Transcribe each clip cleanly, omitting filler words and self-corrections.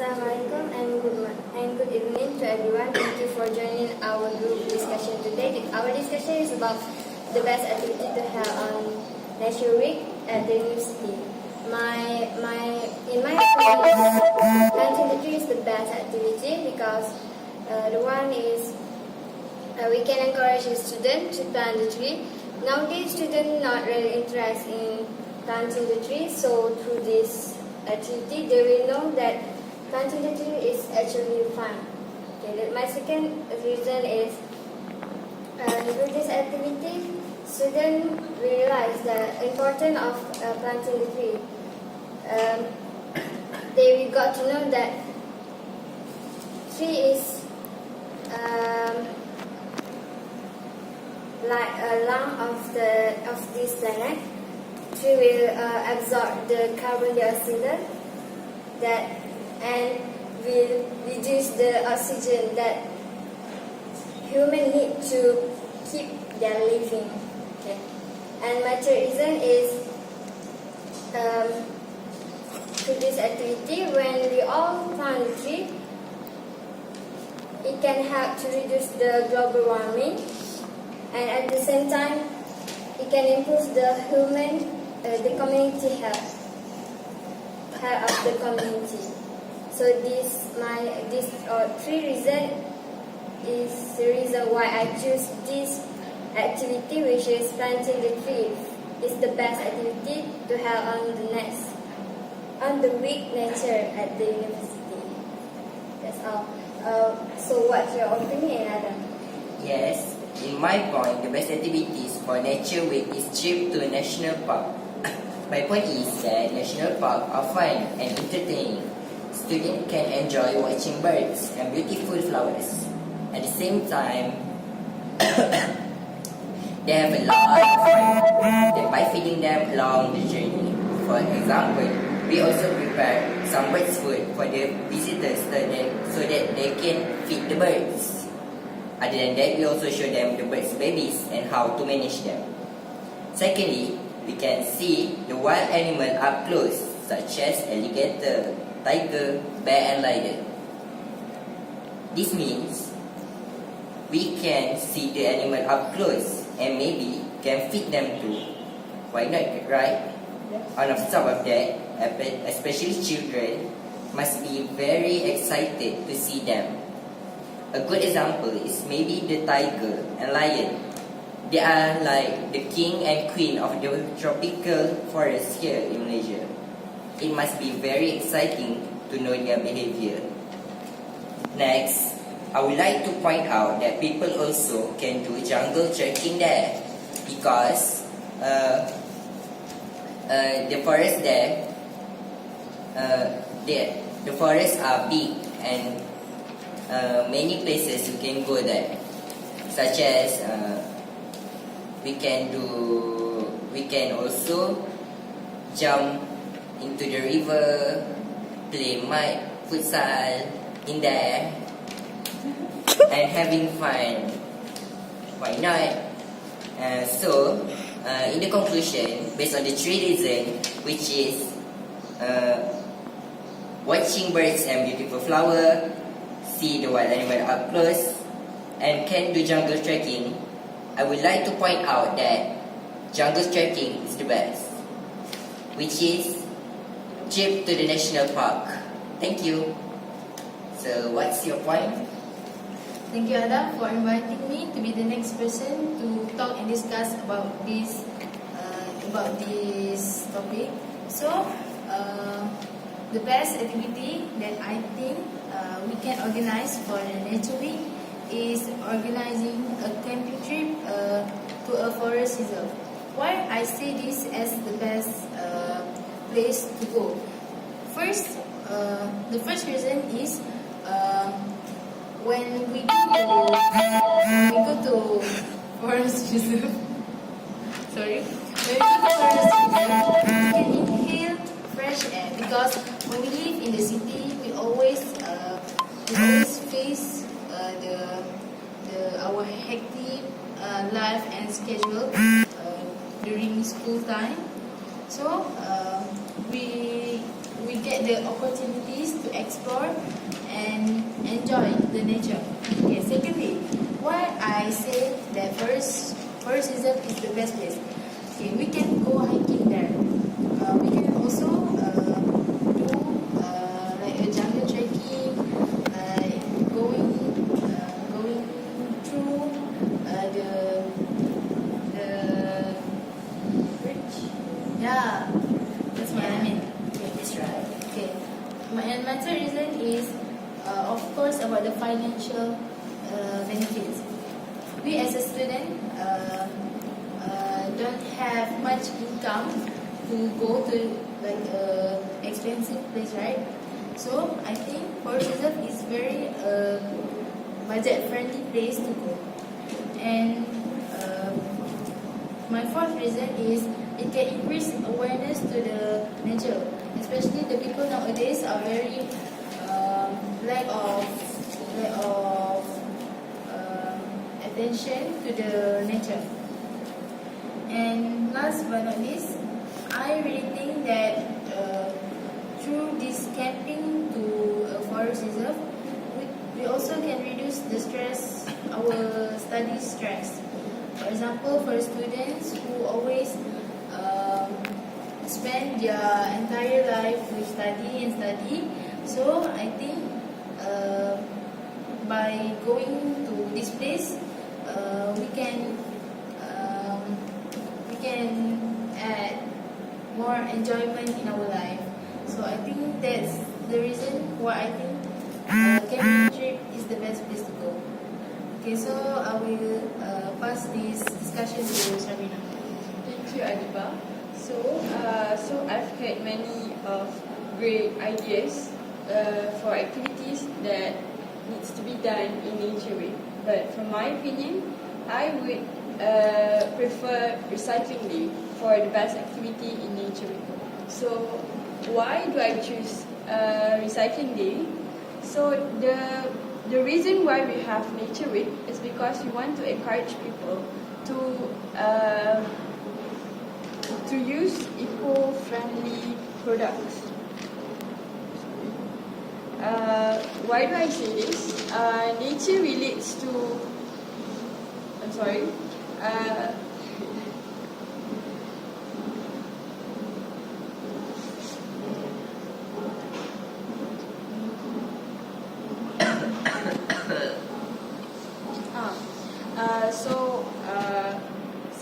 Assalamualaikum and good evening to everyone. Thank you for joining our group discussion today. Our discussion is about the best activity to have on Nature Week at the university. In my opinion, planting the tree is the best activity because the one is we can encourage the student to plant the tree. Nowadays, students not really interested in planting the tree, so through this activity, they will know that planting the tree is actually fun. Okay, my second reason is through this activity, students realize the importance of planting the tree. They got to know that tree is like a lung of this planet. Tree will absorb the carbon dioxide and will reduce the oxygen that humans need to keep their living. Okay. And my third reason is through this activity, when we all plant a tree, it can help to reduce the global warming, and at the same time, it can improve the the community health of the community. So these three reasons is the reason why I choose this activity, which is planting the tree. It's the best activity to have on the week nature at the university. That's all. So what's your opinion, Adam? Yes, in my point, the best activities for Nature Week is trip to a national park. My point is that national parks are fun and entertaining. Students can enjoy watching birds and beautiful flowers. At the same time, they have a lot of fun by feeding them along the journey. For example, we also prepare some birds food for the visitors so that they can feed the birds. Other than that, we also show them the birds' babies and how to manage them. Secondly, we can see the wild animal up close, such as alligator, tiger, bear and lion. This means we can see the animal up close and maybe can feed them too. Why not, right? On top of that, especially children must be very excited to see them. A good example is maybe the tiger and lion. They are like the king and queen of the tropical forest here in Malaysia. It must be very exciting to know their behavior. Next, I would like to point out that people also can do jungle trekking there because the forest there, the forests are big and many places you can go there, such as we can also jump into the river, play mud, futsal in there, and having fun. Why not? So, in the conclusion, based on the three reasons, which is watching birds and beautiful flower, see the wild animal up close, and can do jungle trekking, I would like to point out that jungle trekking is the best, which is trip to the national park. Thank you. So, what's your point? Thank you, Adam, for inviting me to be the next person to talk and discuss about this topic. So, the best activity that I think we can organize for the Nature Week is organizing a camping trip to a forest reserve. Why I see this as the best place to go? First, the first reason is when we go to forest reserve. Sorry, when we go to forest reserve, we can inhale fresh air because when we live in the city, we always face our hectic life and schedule during school time. So we get the opportunities to explore enjoy the nature. Okay, secondly, why I say that forest reserve is the best place. Okay, we can go hiking there. We can also do like a jungle trekking, going through the bridge. Yeah, that's what I mean. Okay, That's right. okay. And my third reason is, of course, about the financial benefits. We as a student don't have much income to go to like expensive place, right? So I think forest reserve is very budget friendly place to go. And my fourth reason is it can increase awareness to the nature, especially the people nowadays are very lack of attention to the nature. And last but not least, I really think that through this camping to a forest reserve, we also can reduce the stress, our study stress. For example, for students who always spend their entire life with study, so I think by going to this place, we can add more enjoyment in our life. So I think that's the reason why I think camping trip is the best place to go. Okay, so I will pass this discussion to Sabrina. Thank you, Adiba. So I've had many of great ideas for activities that needs to be done in Nature Week. But from my opinion, I would prefer recycling day for the best activity in Nature Week. So why do I choose recycling day? So the reason why we have Nature Week is because we want to encourage people to use eco-friendly products. Why do I say this? Nature relates to. I'm sorry.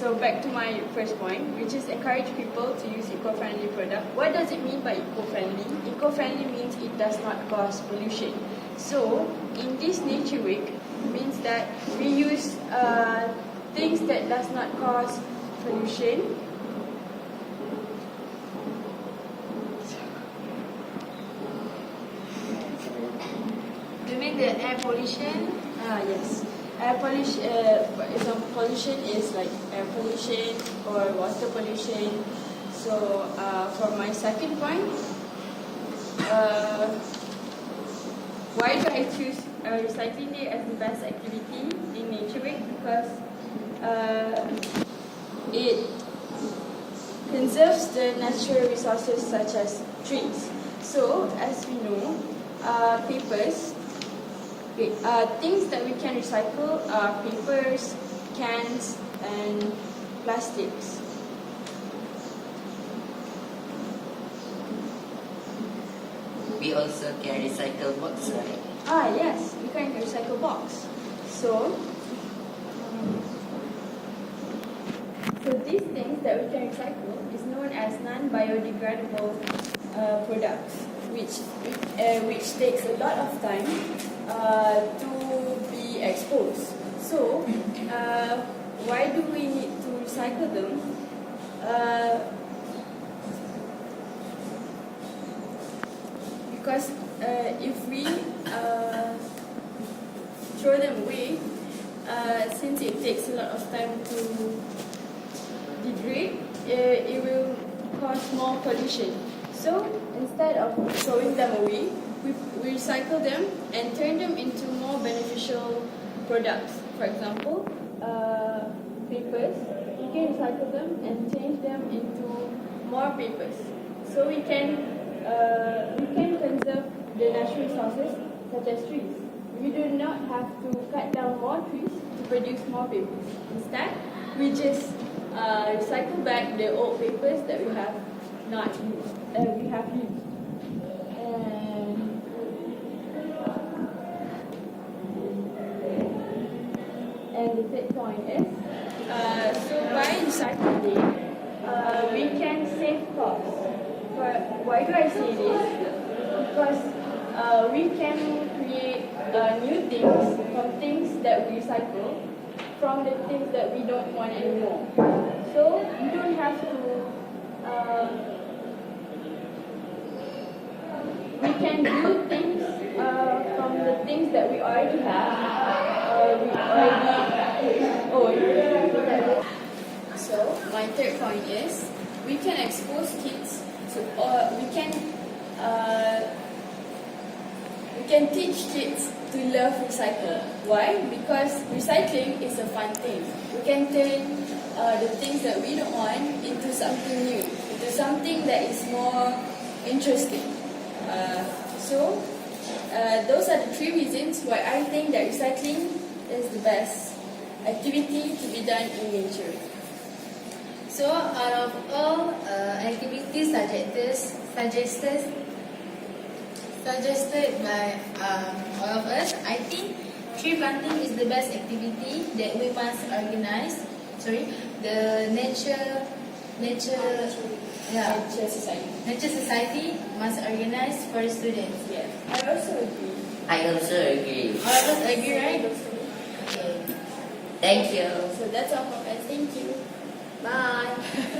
So back to my first point, which is encourage people to use eco-friendly product. What does it mean by eco-friendly? Eco-friendly means it does not cause pollution. So in this Nature Week means that we use things that does not cause pollution. You mean the air pollution? Yes. Air pollution, for example, pollution is like air pollution or water pollution. So for my second point, why do I choose recycling day as the best activity in Nature Week? Because it conserves the natural resources such as trees. So as we know, papers. Things that we can recycle are papers, cans, and plastics. We also can recycle box, right? Yes, we can recycle box. So these things that we can recycle is known as non-biodegradable products, which takes a lot of time to be exposed. So why do we need to recycle them? Because if we throw them away, since it takes a lot of time to degrade, it will cause more pollution. So instead of throwing them away, we recycle them and turn them into more beneficial products. For example, papers, we can recycle them and change them into more papers. So we can conserve the natural resources such as trees. we do not have to cut down more trees to produce more papers. Instead, we just recycle back the old papers that we have not used. And the third point is, so by recycling, we can save costs. Why do I say this? Because we can create new things from things that we recycle, from the things that we don't want anymore. So you don't have to. We can do things from the things that we already have. So my third point is we can expose kids to, or we can teach kids to love recycle. Why? Because recycling is a fun thing. We can turn the things that we don't want into something new, into something that is more interesting. So those are the 3 reasons why I think that recycling is the best activity to be done in nature. So, out of all activities suggested by all of us, I think tree planting is the best activity that we must organize. The nature society must organize for the students. Yes, I also agree. I also agree. All of us agree, right? Okay. Thank you. So that's all from us. Thank you. Bye.